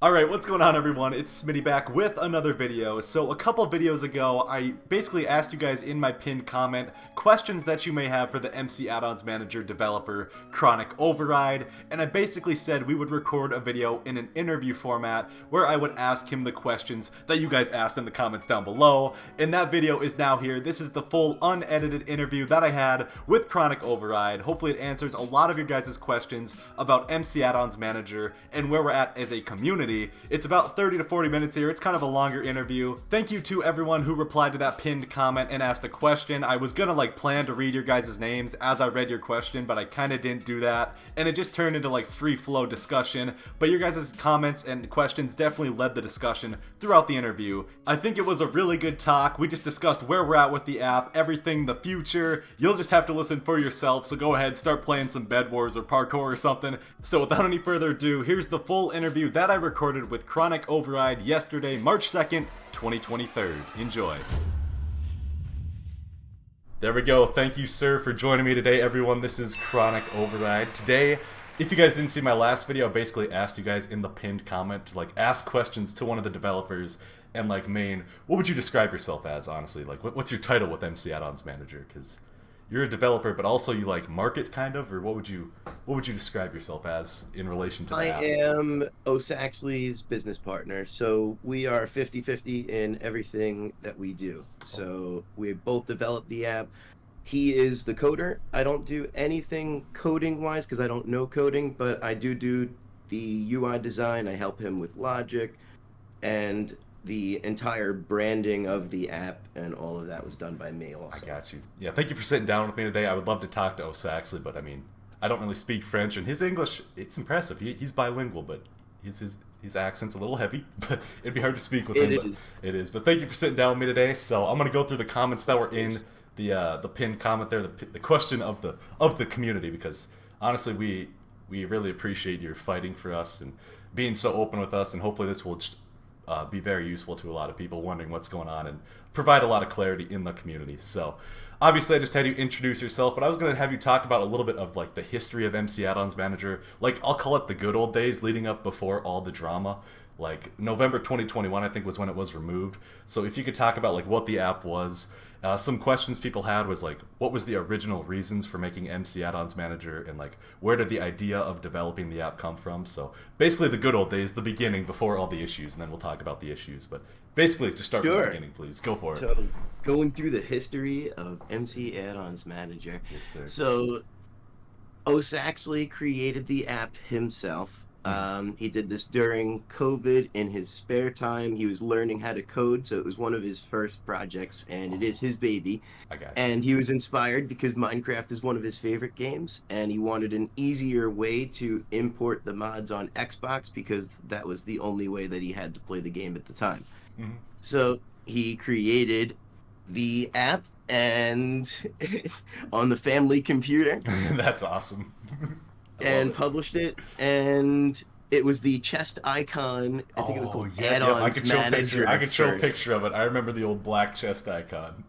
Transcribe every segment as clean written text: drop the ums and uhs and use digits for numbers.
Alright, what's going on everyone? It's Smitty back with another video. So a couple videos ago, I basically asked you guys in my pinned comment questions that you may have for the Addons Manager developer, Chronic Override, and I basically said we would record a video in an interview format where I would ask him the questions that you guys asked in the comments down below, and that video is now here. This is the full unedited interview that I had with Chronic Override. Hopefully it answers a lot of your guys' questions about Addons Manager and where we're at as a community. It's about 30 to 40 minutes here. It's kind of a longer interview. Thank you to everyone who replied to that pinned comment and asked a question. I was gonna plan to read your guys' names as I read your question, but I kind of didn't do that, and it just turned into free flow discussion. But your guys' comments and questions definitely led the discussion throughout the interview. I think it was a really good talk. We just discussed where we're at with the app, everything, the future. You'll just have to listen for yourself, so go ahead, start playing some Bed Wars or parkour or something. So without any further ado, here's the full interview that I recorded with Chronic Override yesterday, March 2nd, 2023. Enjoy. There we go. Thank you, sir, for joining me today, everyone. This is Chronic Override. Today, if you guys didn't see my last video, I basically asked you guys in the pinned comment to ask questions to one of the developers and main, what would you describe yourself as, honestly? What's your title with Addons Manager? Because you're a developer, but also you market kind of, or what would you describe yourself as in relation to that? I am Osaxely's business partner, so we are 50-50 in everything that we do. So we both develop the app. He is the coder. I don't do anything coding-wise because I don't know coding, but I do the UI design. I help him with logic, and the entire branding of the app and all of that was done by me also. I got you. Yeah, thank you for sitting down with me today. I would love to talk to Osaxely, but I mean, I don't really speak French, and his English, it's impressive. He's bilingual, but his accent's a little heavy, but it'd be hard to speak with him. It is. But thank you for sitting down with me today. So I'm gonna go through the comments that were in the pinned comment there, the question of the community, because honestly, we really appreciate your fighting for us and being so open with us, and hopefully this will just be very useful to a lot of people wondering what's going on and provide a lot of clarity in the community. So obviously I just had you introduce yourself, but I was going to have you talk about a little bit of the history of Addons Manager. I'll call it the good old days leading up before all the drama. November 2021 I think was when it was removed. So if you could talk about what the app was. Some questions people had was what was the original reasons for making Addons Manager, and where did the idea of developing the app come from? So basically the good old days, the beginning before all the issues, and then we'll talk about the issues. But basically just start from the beginning, please. Go for it. So going through the history of Addons Manager. Yes, sir. So Osaxely created the app himself. He did this during COVID in his spare time. He was learning how to code, so it was one of his first projects, and it is his baby. I got you. And he was inspired because Minecraft is one of his favorite games, and he wanted an easier way to import the mods on Xbox because that was the only way that he had to play the game at the time. Mm-hmm. So he created the app and on the family computer. That's awesome. And published it, and it was the chest icon. I think it was called Addons Manager. I could show a picture of it. I remember the old black chest icon.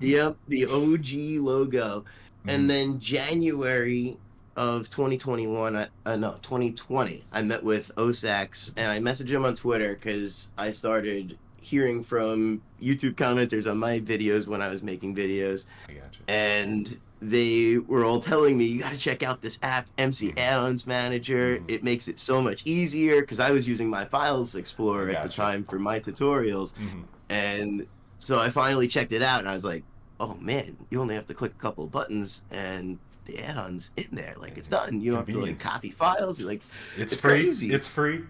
Yep, the OG logo. And then January of 2021, 2020, I met with Osax, and I messaged him on Twitter because I started hearing from YouTube commenters on my videos when I was making videos. I got you. And they were all telling me, you got to check out this app, Addons Manager. It makes it so much easier because I was using my Files Explorer at the time for my tutorials. And so I finally checked it out, and I was like, oh man, you only have to click a couple of buttons and the add-on's in there. It's done. You don't have to copy files. You're it's free. Crazy. It's free.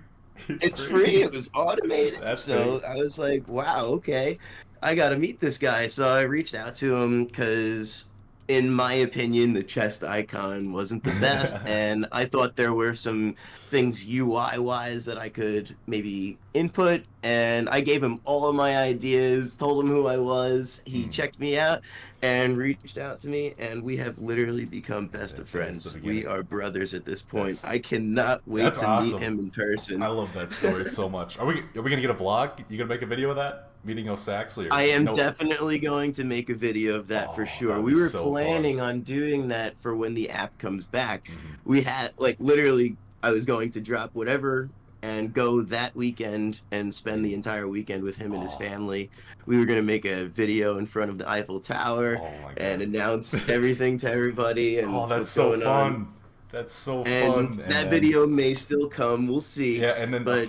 It's free. It was automated. So I was like, wow, okay, I got to meet this guy. So I reached out to him because, in my opinion, the chest icon wasn't the best, and I thought there were some things UI-wise that I could maybe input, and I gave him all of my ideas, told him who I was. He checked me out and reached out to me, and we have literally become best of friends. We are brothers at this point. I cannot wait to meet him in person. I love that story so much. Are we gonna get a vlog? You gonna make a video of that? Meeting Osaxely? I am definitely going to make a video of that for sure. We were planning on doing that for when the app comes back. We had literally, I was going to drop whatever and go that weekend and spend the entire weekend with him and his family. We were going to make a video in front of the Eiffel Tower and announce everything to everybody and that's what's so going fun. on. That's so And fun. that video may still come. We'll see. Yeah, and then but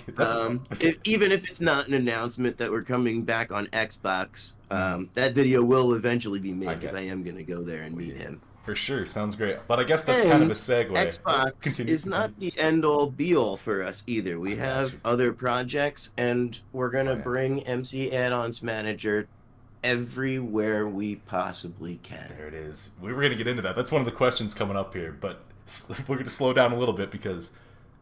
even if it's not an announcement that we're coming back on Xbox, that video will eventually be made because I am going to go there and meet him. For sure, sounds great. But I guess that's kind of a segue. Xbox is not the end-all be-all for us either. We have other projects, and we're going to bring MC Addons Manager everywhere we possibly can. There it is. We were going to get into that. That's one of the questions coming up here, but we're going to slow down a little bit because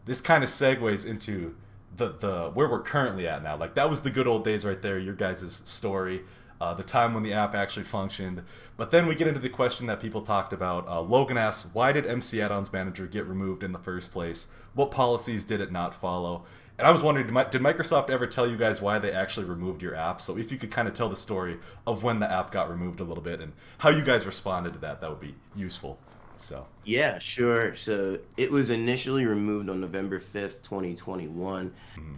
this kind of segues into the where we're currently at now. Like, that was the good old days right there, your guys' story. The time when the app actually functioned. But then we get into the question that people talked about. Logan asks, why did MC Addons Manager get removed in the first place? What policies did it not follow? And I was wondering, did Microsoft ever tell you guys why they actually removed your app? So if you could kind of tell the story of when the app got removed a little bit and how you guys responded to that, that would be useful. So yeah, sure. So it was initially removed on November 5th, 2021,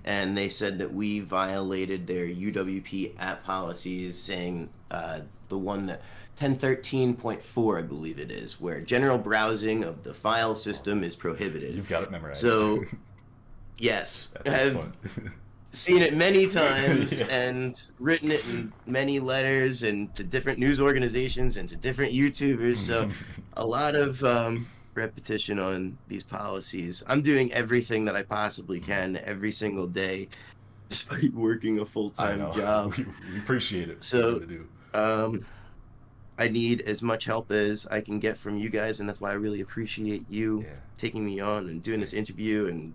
and they said that we violated their UWP app policies, saying the one that 1013.4, I believe it is, where general browsing of the file system is prohibited. You've got it memorized. So yes, that's fun. Seen it many times and written it in many letters and to different news organizations and to different YouTubers. So a lot of repetition on these policies. I'm doing everything that I possibly can every single day, despite working a full-time job. We appreciate it. So I need as much help as I can get from you guys, and that's why I really appreciate you taking me on and doing this interview and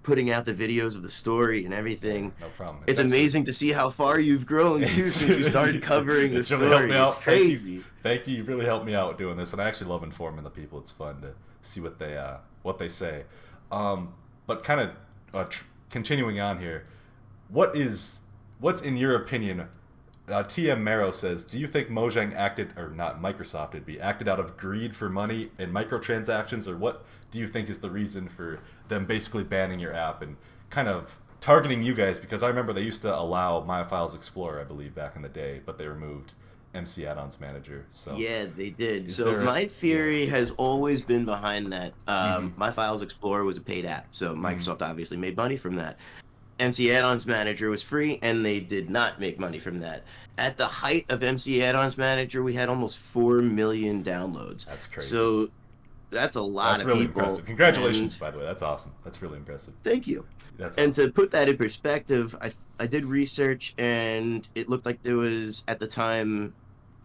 putting out the videos of the story and everything. No problem. It's amazing to see how far you've grown too since you started covering the story. Really it's crazy. Thank you. You really helped me out doing this, and I actually love informing the people. It's fun to see what they say. But kind of continuing on here, what's in your opinion? TM Marrow says, do you think Mojang acted out of greed for money and microtransactions, or what do you think is the reason for them basically banning your app and kind of targeting you guys? Because I remember they used to allow My Files Explorer, I believe, back in the day, but they removed MC Addons Manager. So yeah, they did. So my theory has always been behind that. My Files Explorer was a paid app, so Microsoft obviously made money from that. MC Addons Manager was free, and they did not make money from that. At the height of MC Addons Manager, we had almost 4 million downloads. That's crazy. So that's a lot of really people. Impressive. Congratulations, by the way. That's awesome. That's really impressive. Thank you. That's and awesome. To put that in perspective, I did research, and it looked like there was, at the time,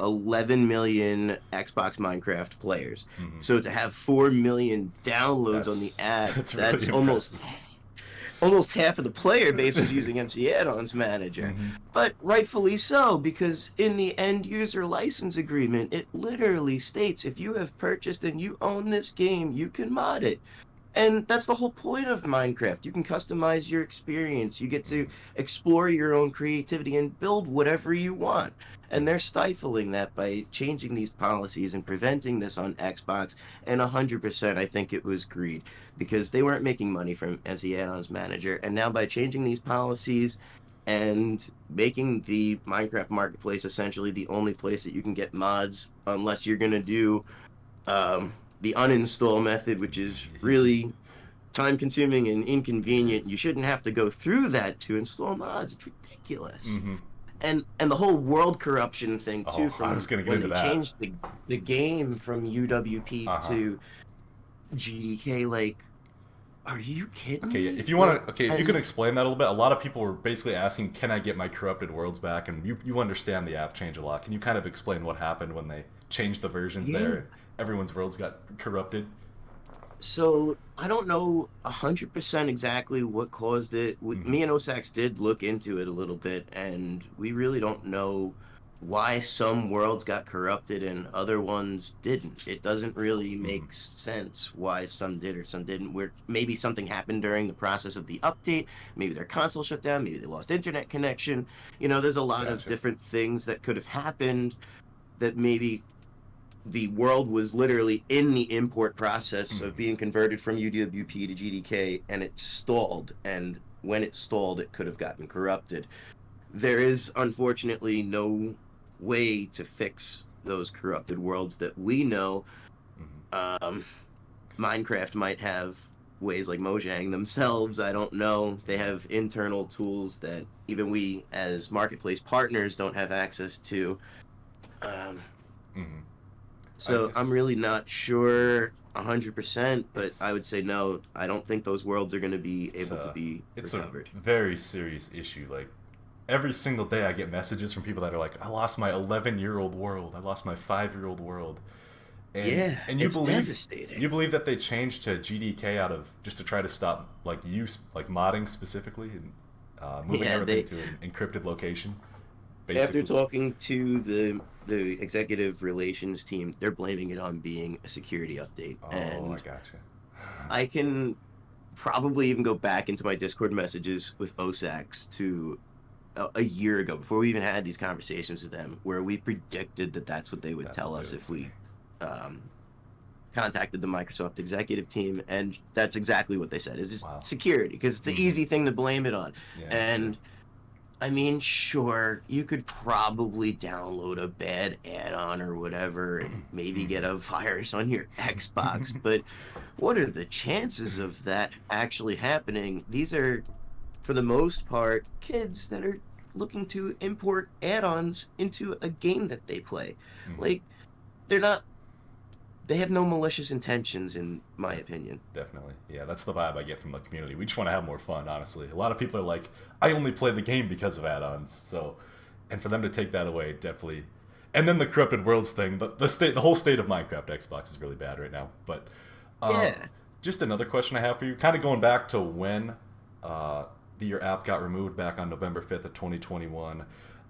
11 million Xbox Minecraft players. So to have 4 million downloads on the app, that's almost half of the player base was using MC Addons Manager. But rightfully so, because in the end user license agreement, it literally states if you have purchased and you own this game, you can mod it. And that's the whole point of Minecraft. You can customize your experience. You get to explore your own creativity and build whatever you want. And they're stifling that by changing these policies and preventing this on Xbox. And 100%, I think it was greed, because they weren't making money from MC Addons Manager. And now by changing these policies and making the Minecraft marketplace essentially the only place that you can get mods, unless you're going to do the uninstall method, which is really time-consuming and inconvenient. You shouldn't have to go through that to install mods. It's ridiculous. And the whole world corruption thing too, from when they changed the game from UWP to GDK. Like, are you kidding me? If you want to, if you can explain that a little bit. A lot of people were basically asking, "Can I get my corrupted worlds back?" And you understand the app change a lot. Can you kind of explain what happened when they changed the versions there? Everyone's worlds got corrupted. So I don't know 100% exactly what caused it. Me and Osax did look into it a little bit, and we really don't know why some worlds got corrupted and other ones didn't. It doesn't really make sense why some did or some didn't. Where maybe something happened during the process of the update. Maybe their console shut down. Maybe they lost internet connection. You know, there's a lot of different things that could have happened that maybe the world was literally in the import process of being converted from UWP to GDK, and it stalled. And when it stalled, it could have gotten corrupted. There is unfortunately no way to fix those corrupted worlds that we know. Minecraft might have ways like Mojang themselves. I don't know. They have internal tools that even we as marketplace partners don't have access to. So I'm really not sure 100%, but I would say no. I don't think those worlds are going to be able to be recovered. It's a very serious issue. Like, every single day I get messages from people that are like, I lost my 11-year-old world. I lost my 5-year-old world. And, and you it's devastating. You believe that they changed to GDK out of just to try to stop like use, like modding specifically, and moving everything to an encrypted location? Basically. After talking to the executive relations team, they're blaming it on being a security update. Oh, and I gotcha. I can probably even go back into my Discord messages with Osax to a year ago, before we even had these conversations with them, where we predicted that that's what they would tell us if we contacted the Microsoft executive team, and that's exactly what they said. It's just security, because it's the easy thing to blame it on. And I mean, sure, you could probably download a bad add-on or whatever and maybe get a virus on your Xbox, but what are the chances of that actually happening? These are, for the most part, kids that are looking to import add-ons into a game that they play. Like, they have no malicious intentions, in my opinion. Definitely. Yeah, that's the vibe I get from the community. We just want to have more fun, honestly. A lot of people are like, I only play the game because of add-ons. So, and for them to take that away, definitely. And then the corrupted worlds thing, the whole state of Minecraft Xbox is really bad right now. But just another question I have for you, kind of going back to when your app got removed back on November 5th of 2021.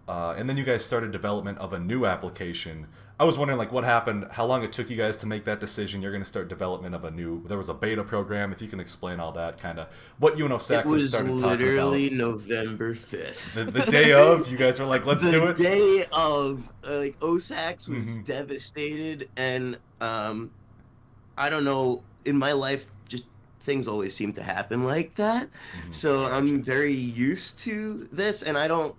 And then you guys started development of a new application. I was wondering, like, what happened, how long it took you guys to make that decision. You're going to start development of there was a beta program. If you can explain all that, kind of what you and Osaxely started talking about. It was literally November 5th. The day of, you guys were like, let's do it? The day of, like, Osax was devastated, and I don't know, in my life, just things always seem to happen like that. So I'm very used to this, and I don't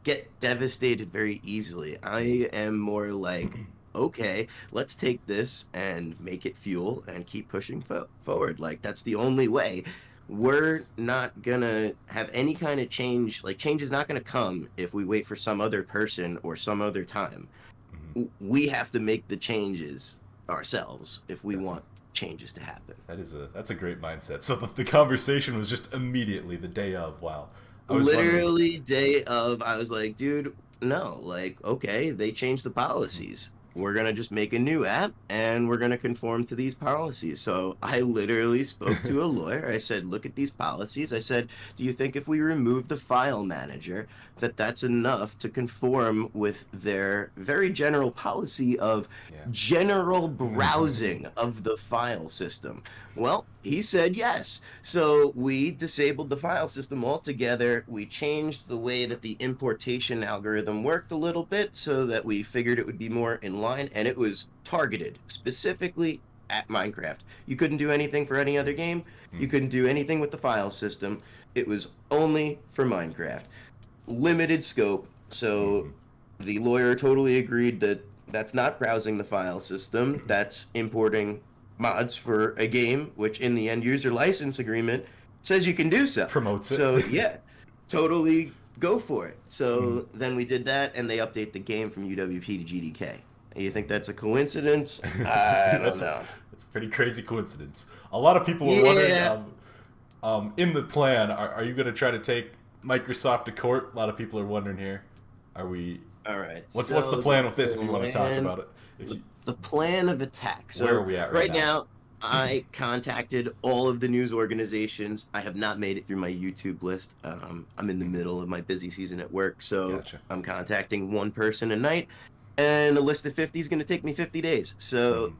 get devastated very easily. I am more like, okay, let's take this and make it fuel and keep pushing forward. Like, that's the only way. We're not gonna have any kind of change. Like, change is not gonna come if we wait for some other person or some other time. We have to make the changes ourselves if we want changes to happen. That's a great mindset. So the conversation was just immediately the day of. Wow. Literally day of, I was like, dude, no, like, okay, they changed the policies. We're going to just make a new app, and we're going to conform to these policies. So I literally spoke to a lawyer. I said, look at these policies. I said, do you think if we remove the file manager, that's enough to conform with their very general policy of general browsing of the file system? Well, he said yes. So we disabled the file system altogether. We changed the way that the importation algorithm worked a little bit so that we figured it would be more in line, and it was targeted specifically at Minecraft. You couldn't do anything for any other game. You couldn't do anything with the file system. It was only for Minecraft. Limited scope. So the lawyer totally agreed that that's not browsing the file system. That's importing mods for a game, which in the end user license agreement says you can do so. Promotes it. So yeah, totally go for it. So then we did that, and they update the game from UWP to GDK. You think that's a coincidence? I don't know. It's a pretty crazy coincidence. A lot of people were wondering, in the plan, are you going to try to take Microsoft to court? A lot of people are wondering here. Are we... All right. What's the plan with this, if you want to talk about it? The plan of attack. So where are we at right now? I contacted all of the news organizations. I have not made it through my YouTube list. I'm in the middle of my busy season at work, so I'm contacting one person a night, and a list of 50 is going to take me 50 days. So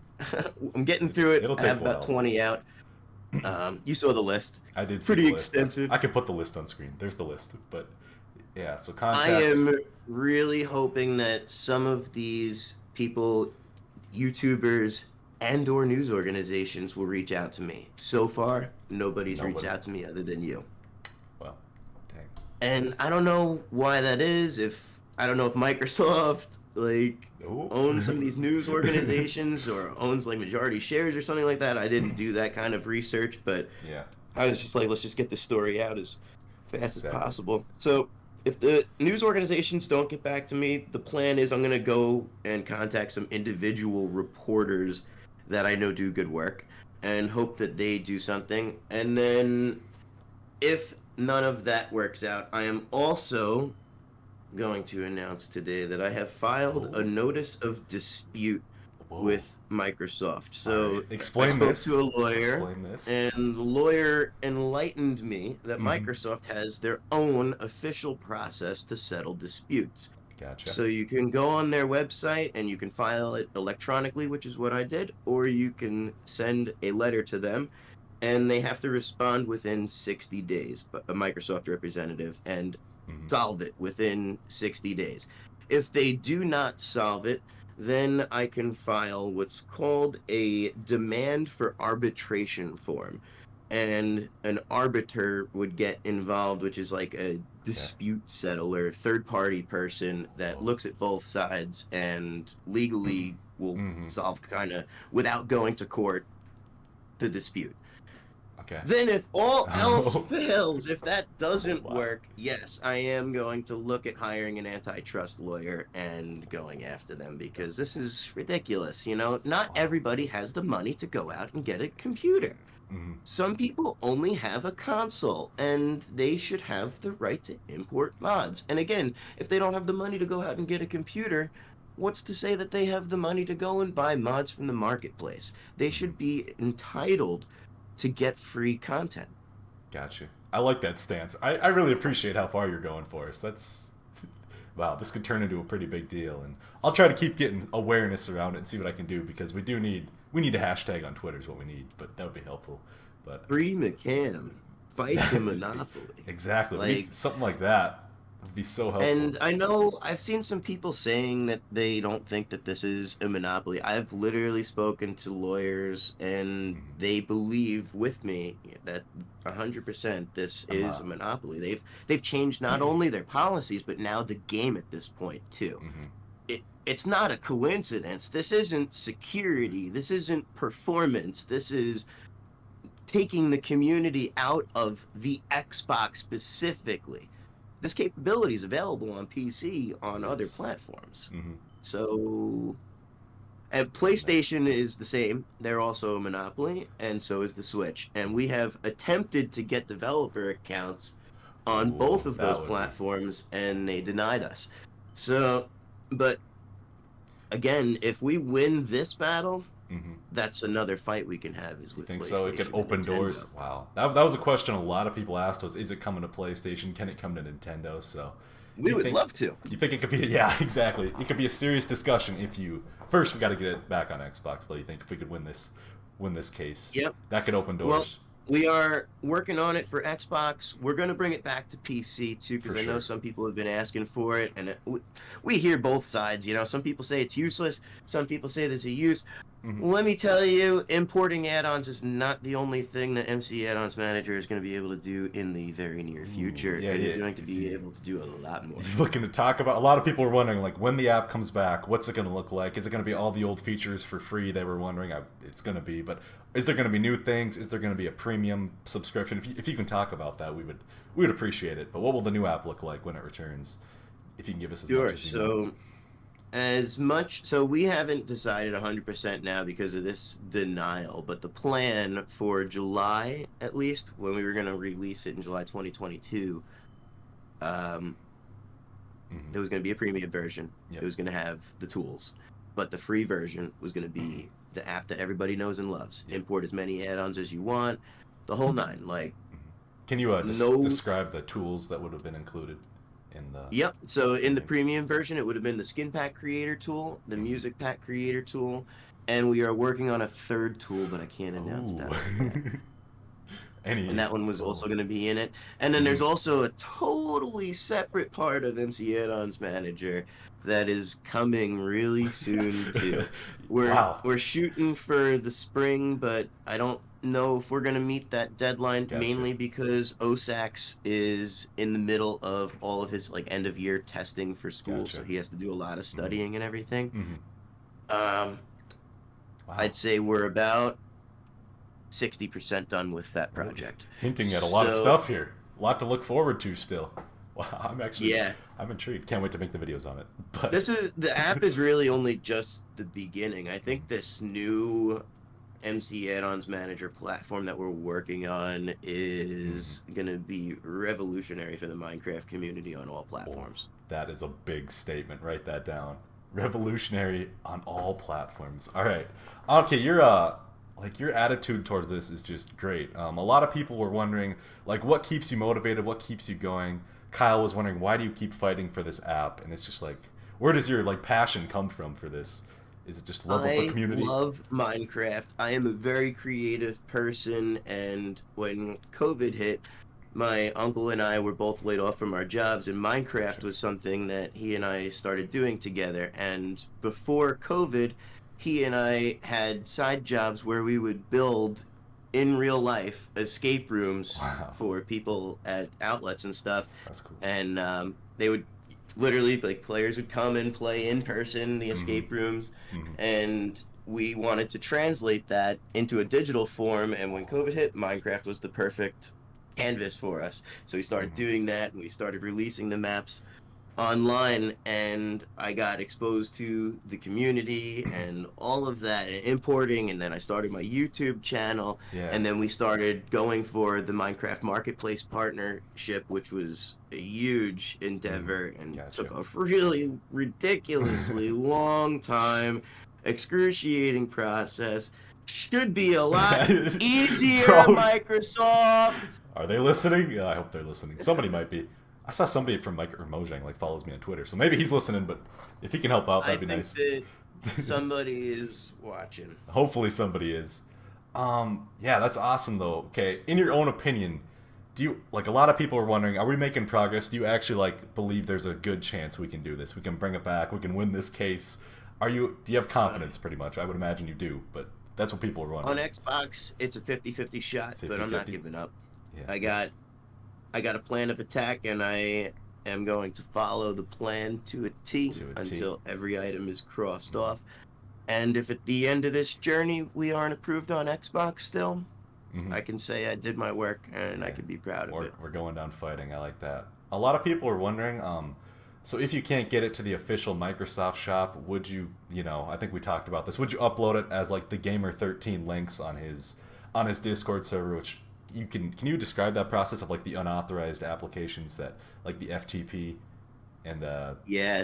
I'm getting through it. I have about 20 out. You saw the list. I did. Pretty extensive. I can put the list on screen. There's the list, but yeah. So contacts. I am really hoping that some of these people YouTubers and or news organizations will reach out to me. So far, nobody's reached out to me other than you. Well, dang. And I don't know why that is. I don't know if Microsoft owns some of these news organizations or owns like majority shares or something like that. I didn't do that kind of research, but yeah, I was just like, let's just get this story out as fast as possible. So if the news organizations don't get back to me, the plan is I'm going to go and contact some individual reporters that I know do good work and hope that they do something. And then if none of that works out, I am also going to announce today that I have filed a notice of dispute with Microsoft. So explain I this. spoke to a lawyer, Explain this. and the lawyer enlightened me that Microsoft has their own official process to settle disputes. Gotcha. So you can go on their website and you can file it electronically, which is what I did, or you can send a letter to them, and they have to respond within 60 days, a Microsoft representative, and solve it within 60 days. If they do not solve it, then I can file what's called a demand for arbitration form. And an arbiter would get involved, which is like a dispute settler, third-party person that looks at both sides and legally will solve kind of, without going to court, the dispute. Okay. Then if all else fails, if that doesn't work, yes, I am going to look at hiring an antitrust lawyer and going after them, because this is ridiculous. You know, not everybody has the money to go out and get a computer. Some people only have a console, and they should have the right to import mods. And again, if they don't have the money to go out and get a computer, what's to say that they have the money to go and buy mods from the marketplace? They should be entitled to get free content. Gotcha. I like that stance. I really appreciate how far you're going for us. That's wow, this could turn into a pretty big deal, and I'll try to keep getting awareness around it and see what I can do, because we need a hashtag on Twitter is what we need, but that would be helpful. But free MCAM, fight the monopoly. Exactly. Something like that would be so helpful. And I know I've seen some people saying that they don't think that this is a monopoly. I've literally spoken to lawyers, and they believe with me that 100% this is a monopoly. They've changed not only their policies, but now the game at this point too. It's not a coincidence. This isn't security. This isn't performance. This is taking the community out of the Xbox specifically. This capability is available on PC on other platforms. So, and PlayStation is the same. They're also a monopoly, and so is the Switch. And we have attempted to get developer accounts on both of those platforms, and they denied us. So, but again, if we win this battle, that's another fight we can have. Is with think PlayStation. So it could open doors. Wow, that was a question a lot of people asked us: is it coming to PlayStation? Can it come to Nintendo? So we would love to. You think it could be? Yeah, exactly. It could be a serious discussion if you first. We got to get it back on Xbox, though. You think if we could win this case? Yep, that could open doors. Well, we are working on it for Xbox. We're going to bring it back to PC too, because I know some people have been asking for it, and we hear both sides. You know, some people say it's useless. Some people say there's a use. Let me tell you, importing add-ons is not the only thing that MC Addons Manager is going to be able to do in the very near future. It is going to be able to do a lot more. You're looking to talk about, a lot of people are wondering, like, when the app comes back, what's it going to look like? Is it going to be all the old features for free? They were wondering. It's going to be, but is there going to be new things? Is there going to be a premium subscription? If you can talk about that, we would appreciate it. But what will the new app look like when it returns? If you can give us as much as you know. So we haven't decided 100% now because of this denial, but the plan for July, at least, when we were going to release it in July 2022, there was going to be a premium version. It was going to have the tools, but the free version was going to be the app that everybody knows and loves. Import as many add-ons as you want, the whole nine. Like, can you describe the tools that would have been included? Yep. So in the premium version, it would have been the skin pack creator tool, the music pack creator tool, and we are working on a third tool, but I can't announce that. And that one was also going to be in it. And then there's also a totally separate part of MC Addons Manager that is coming really soon too. Wow. We're shooting for the spring, but I don't know if we're gonna meet that deadline, Gotcha. mainly because Osax is in the middle of all of his like end of year testing for school, Gotcha. so he has to do a lot of studying and everything. Wow. I'd say we're about 60% done with that project. Hinting at a lot of stuff here. A lot to look forward to still. Wow, I'm intrigued. Can't wait to make the videos on it. But the app is really only just the beginning. I think this new MC Addons Manager platform that we're working on is going to be revolutionary for the Minecraft community on all platforms. That is a big statement. Write that down. Revolutionary on all platforms. All right. Okay, your attitude towards this is just great. A lot of people were wondering like what keeps you motivated, what keeps you going. Kyle was wondering why do you keep fighting for this app, and it's just like where does your like passion come from for this? Is it just love of the community? I love Minecraft. I am a very creative person, and when COVID hit, my uncle and I were both laid off from our jobs, and Minecraft was something that he and I started doing together. And before COVID, he and I had side jobs where we would build in real life escape rooms for people at outlets and stuff. That's cool. And they would literally, like, players would come and play in person, the escape rooms, and we wanted to translate that into a digital form. And when COVID hit, Minecraft was the perfect canvas for us. So we started doing that, and we started releasing the maps online, and I got exposed to the community and all of that, and importing, and then I started my YouTube channel, and then we started going for the Minecraft Marketplace partnership, which was a huge endeavor and took a really ridiculously long time, excruciating process. Should be a lot easier, Microsoft. Are they listening? Yeah, I hope they're listening. Somebody might be. I saw somebody from Mojang like follows me on Twitter, so maybe he's listening. But if he can help out, that'd be nice. That somebody is watching. Hopefully, somebody is. Yeah, that's awesome though. Okay, in your own opinion, do you like a lot of people are wondering, are we making progress? Do you actually like believe there's a good chance we can do this? We can bring it back. We can win this case. Do you have confidence? Pretty much, I would imagine you do, but that's what people are wondering. On Xbox, it's a 50-50 shot, 50-50? but I'm not giving up. Yeah, I got a plan of attack, and I am going to follow the plan to a T until every item is crossed off. And if at the end of this journey we aren't approved on Xbox still, I can say I did my work, and I can be proud of it. We're going down fighting. I like that. A lot of people are wondering, so if you can't get it to the official Microsoft shop, would you, I think we talked about this, would you upload it as like the Gamer13 links on his Discord server, which can you describe that process of like the unauthorized applications that like the FTP and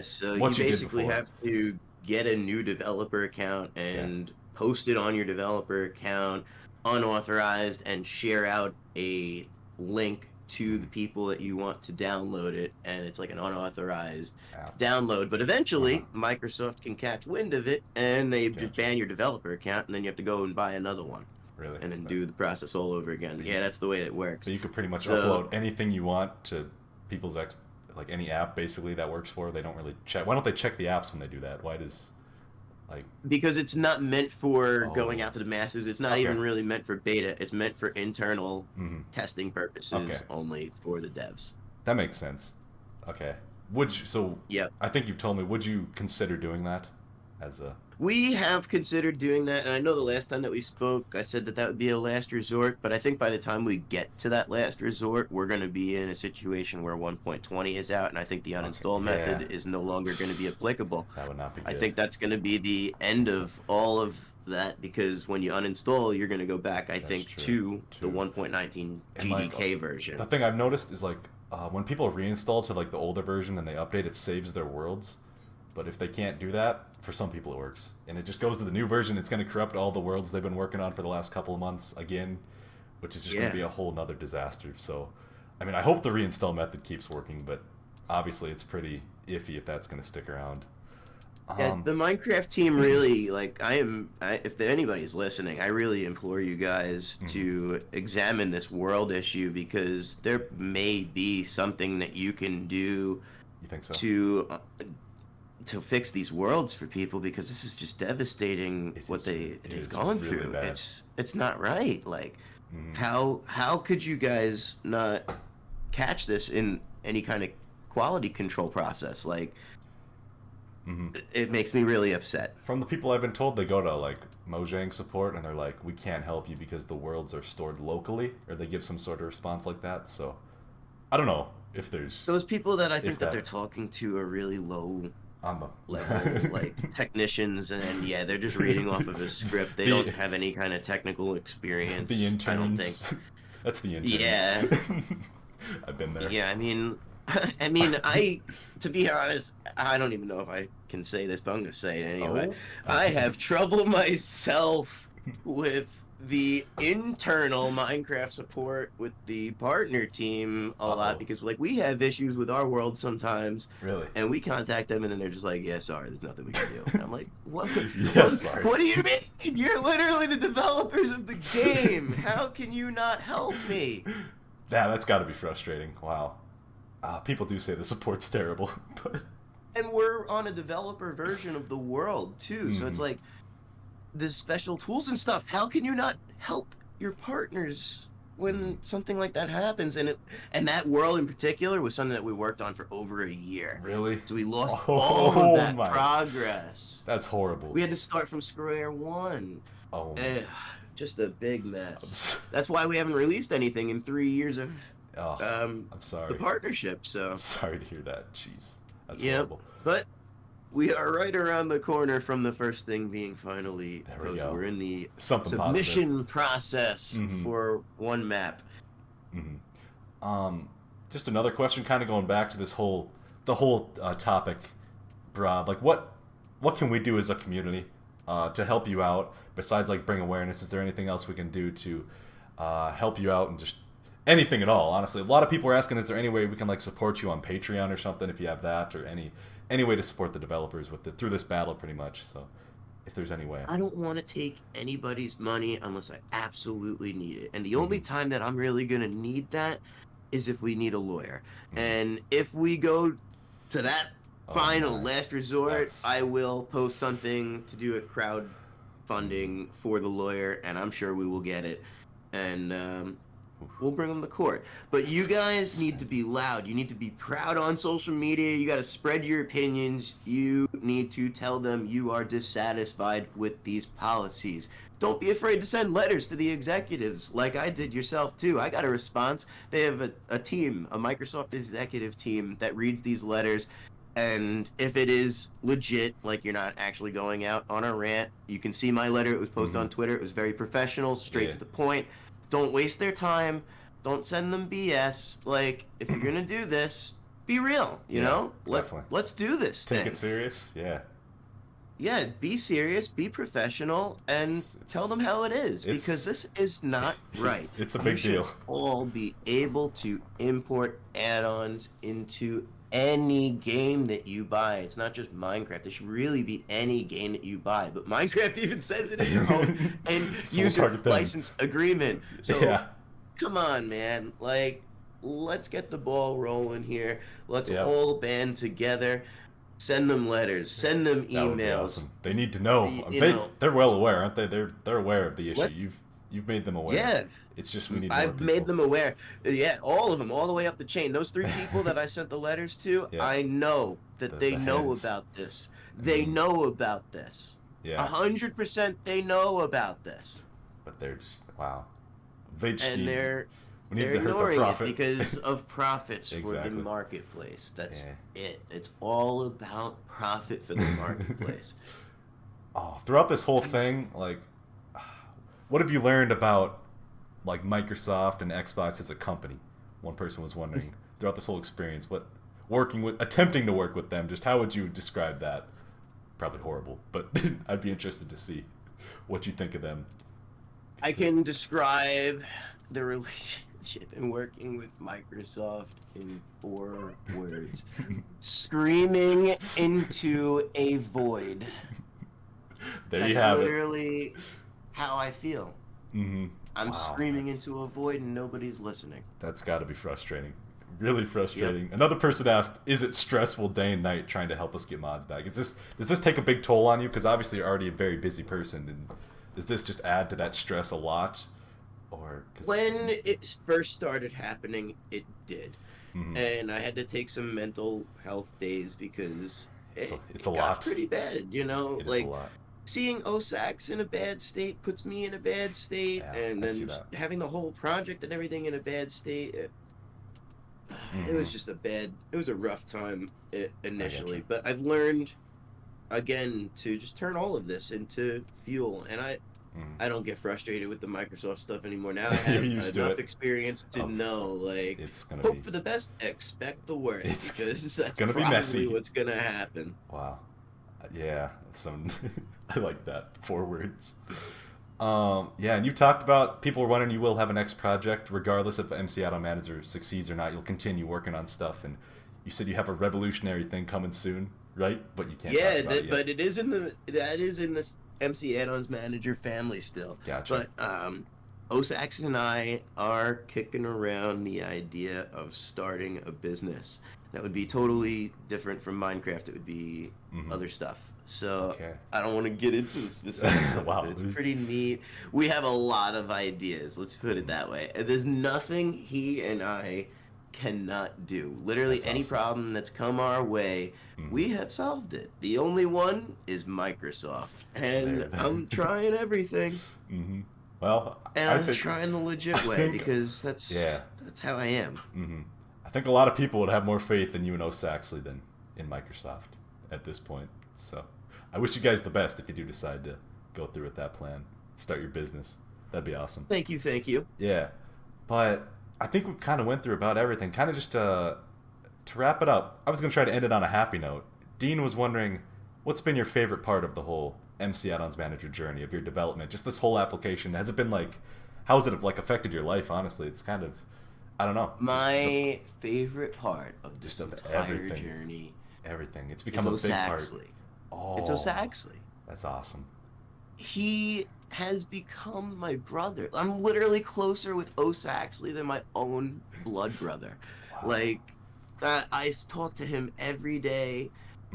so you basically have to get a new developer account and post it on your developer account unauthorized and share out a link to the people that you want to download it, and it's like an unauthorized download, but eventually Microsoft can catch wind of it and they just ban your developer account, and then you have to go and buy another one. Really? And then do the process all over again. Yeah, that's the way it works. So you could pretty much upload anything you want to people's like any app basically that works for. They don't really check. Why don't they check the apps when they do that? Why does because it's not meant for going out to the masses. It's not even really meant for beta. It's meant for internal testing purposes only for the devs. That makes sense. Okay. I think you've told me, would you consider doing that as a... We have considered doing that, and I know the last time that we spoke, I said that would be a last resort, but I think by the time we get to that last resort, we're going to be in a situation where 1.20 is out, and I think the uninstall method is no longer going to be applicable. That would not be good. I think that's going to be the end of all of that, because when you uninstall, you're going to go back, I think, to the 1.19 GDK version. The thing I've noticed is, when people reinstall to, the older version and they update, it saves their worlds. But if they can't do that, for some people it works. And it just goes to the new version. It's going to corrupt all the worlds they've been working on for the last couple of months again, which is just going to be a whole nother disaster. So, I hope the reinstall method keeps working, but obviously it's pretty iffy if that's going to stick around. Yeah, the Minecraft team really, like, if anybody's listening, I really implore you guys to examine this world issue, because there may be something that you can do You think so? to fix these worlds for people, because this is just devastating what they've gone really through. bad. It's not right. Like, how could you guys not catch this in any kind of quality control process? Like, it makes me really upset. From the people I've been told, they go to like Mojang support and they're like, we can't help you because the worlds are stored locally, or they give some sort of response like that. So I don't know if there's Those people that I think that they're talking to are really low on the level, like technicians, and yeah, they're just reading off of a script. They don't have any kind of technical experience. The interns. I don't think. That's the interns. Yeah. I've been there. Yeah, I mean, to be honest, I don't even know if I can say this, but I'm gonna say it anyway. Oh. I have trouble myself with the internal Minecraft support with the partner team a lot, because like we have issues with our world sometimes. Really? And we contact them and then they're just like, yeah, sorry, there's nothing we can do. And I'm like, what? Sorry. What do you mean? You're literally the developers of the game. How can you not help me? Yeah, that's got to be frustrating. Wow. People do say the support's terrible, but and we're on a developer version of the world too, so it's like there's special tools and stuff. How can you not help your partners when something like that happens? And that world in particular was something that we worked on for over a year. Really? So we lost all of that my. progress. That's horrible. We had to start from square one. Oh. Just a big mess. That's why we haven't released anything in 3 years of I'm sorry. the partnership. So I'm sorry to hear that. Jeez, that's horrible. But we are right around the corner from the first thing being finally posted. We're in the submission process for one map. Just another question, kind of going back to the whole topic, Rob. Like, what can we do as a community to help you out besides like bring awareness? Is there anything else we can do to help you out, and just anything at all? Honestly, a lot of people are asking, is there any way we can like support you on Patreon or something, if you have that, or any way to support the developers with through this battle, pretty much. So if there's any way. I don't want to take anybody's money unless I absolutely need it, and the only time that I'm really gonna need that is if we need a lawyer. And if we go to that final last resort, I will post something to do a crowdfunding for the lawyer, and I'm sure we will get it, and we'll bring them to court. But you guys need to be loud. You need to be proud on social media. You got to spread your opinions. You need to tell them you are dissatisfied with these policies. Don't be afraid to send letters to the executives, like I did yourself too. I got a response. They have a team, a Microsoft executive team that reads these letters, and if it is legit, like you're not actually going out on a rant, you can see my letter. It was posted on Twitter. It was very professional, straight to the point. Don't waste their time. Don't send them BS. Like, if you're gonna do this, be real. You know, let's do this. Take it serious. Yeah, be serious, be professional, and tell them how it is, because this is not right. It's a big deal. All be able to import add-ons into any game that you buy. It's not just Minecraft. It should really be any game that you buy. But Minecraft even says it in their own user license agreement. So come on, man. Like, let's get the ball rolling here. Let's all band together. Send them letters. Send them emails. Awesome. They need to know. They're well aware, aren't they? They're aware of the issue. You've made them aware. Yeah. It's just we need. I've made them aware. Yeah, all of them, all the way up the chain. Those 3 people that I sent the letters to, I know that they know about this. They know about this. 100% they know about this. But they're just they're ignoring it because of profits for the marketplace. That's it. It's all about profit for the marketplace. Throughout this whole thing, like, what have you learned about like Microsoft and Xbox as a company? One person was wondering throughout this whole experience, attempting to work with them, just how would you describe that? Probably horrible, but I'd be interested to see what you think of them. I can describe the Relationship and working with Microsoft in 4 words. Screaming into a void. There you That's have it. literally how I feel. Mm-hmm. I'm Wow, screaming into a void and nobody's listening. that's got to be frustrating. Really frustrating. Yep. Another person asked, "Is it stressful day and night trying to help us get mods back? Does this take a big toll on you? Because obviously you're already a very busy person, and does this just add to that stress a lot?" Or When it first started happening, it did. Mhm. And I had to take some mental health days because it's it a got lot. pretty bad, you know? It is Like, a lot. seeing Osax in a bad state puts me in a bad state, Yeah, and I see then that. having the whole project and everything in a bad state, it was just it was a rough time initially. But I've learned, again, to just turn all of this into fuel. And I don't get frustrated with the Microsoft stuff anymore. Now I have enough experience to know, like, it's gonna hope be for the best, expect the worst, because that's gonna be probably messy. what's gonna happen. Wow. Yeah, I like that. 4 words. Yeah, and you talked about people were wondering you will have a next project, regardless if MC Addons Manager succeeds or not. You'll continue working on stuff, and you said you have a revolutionary thing coming soon, right? But you can't talk about it yet. But that is in this MC Addons Manager family still. Gotcha. But Osax and I are kicking around the idea of starting a business that would be totally different from Minecraft. It would be other stuff. So I don't want to get into the specifics. Wow. But it's pretty neat. We have a lot of ideas. Let's put it that way. There's nothing he and I cannot do. Literally any problem that's come our way, we have solved it. The only one is Microsoft, and I'm trying everything. Well, and I'm trying the legit way because that's how I am. I think a lot of people would have more faith in you and Osaxely than in Microsoft at this point. So I wish you guys the best if you do decide to go through with that plan, start your business. That'd be awesome. Thank you. Yeah, but I think we kind of went through about everything. Kind of just to wrap it up, I was going to try to end it on a happy note. Dean was wondering, what's been your favorite part of the whole MC Addons Manager journey of your development? Just this whole application. Has it been like, how has it like affected your life? Honestly, it's kind of, I don't know. My favorite part of this just entire journey. Everything. It's become a big part. Oh, it's Osaxely. That's awesome. He has become my brother. I'm literally closer with Osaxely than my own blood brother. Wow. Like, I talk to him every day,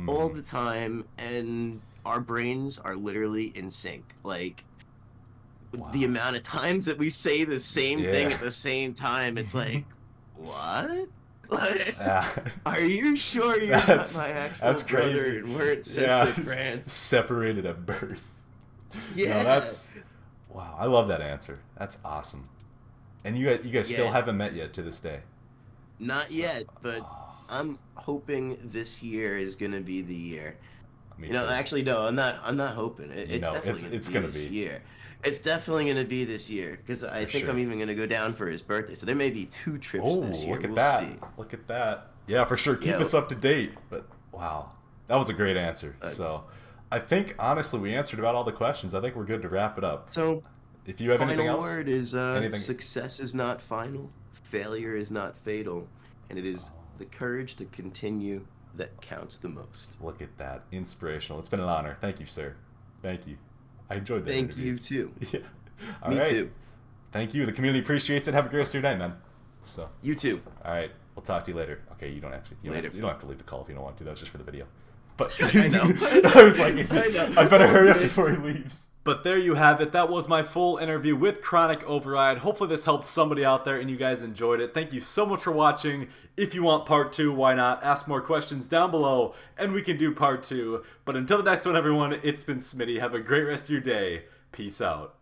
all the time, and our brains are literally in sync. Like, the amount of times that we say the same thing at the same time, it's like, what? Like, are you sure you're not my actual brother and weren't sent to France? Separated at birth. Yeah. That's wow. I love that answer. That's awesome. And you guys still haven't met yet to this day. Not yet, but I'm hoping this year is gonna be the year. Me you know, too. Actually, no, I'm not hoping it. It's definitely gonna be this year. It's definitely gonna be this year because I think I'm even gonna go down for his birthday. So there may be 2 trips this year. Look at that! See. Look at that! Yeah, for sure. Keep us up to date. But wow, that was a great answer. So I think honestly we answered about all the questions. I think we're good to wrap it up. So if you have anything else, final word is success is not final, failure is not fatal, and it is the courage to continue that counts the most. Look at that. Inspirational. It's been an honor. Thank you, sir. Thank you. I enjoyed that Thank interview. you, too. Yeah. Me too. Thank you. The community appreciates it. Have a great rest of your night, man. So. You too. All right. We'll talk to you later. Okay, you don't have to leave the call if you don't want to. That was just for the video. But I know. I was like, I better hurry up before he leaves. But there you have it. That was my full interview with Chronic Override. Hopefully this helped somebody out there and you guys enjoyed it. Thank you so much for watching. If you want part 2, why not? Ask more questions down below and we can do part 2. But until the next one, everyone, it's been Smitty. Have a great rest of your day. Peace out.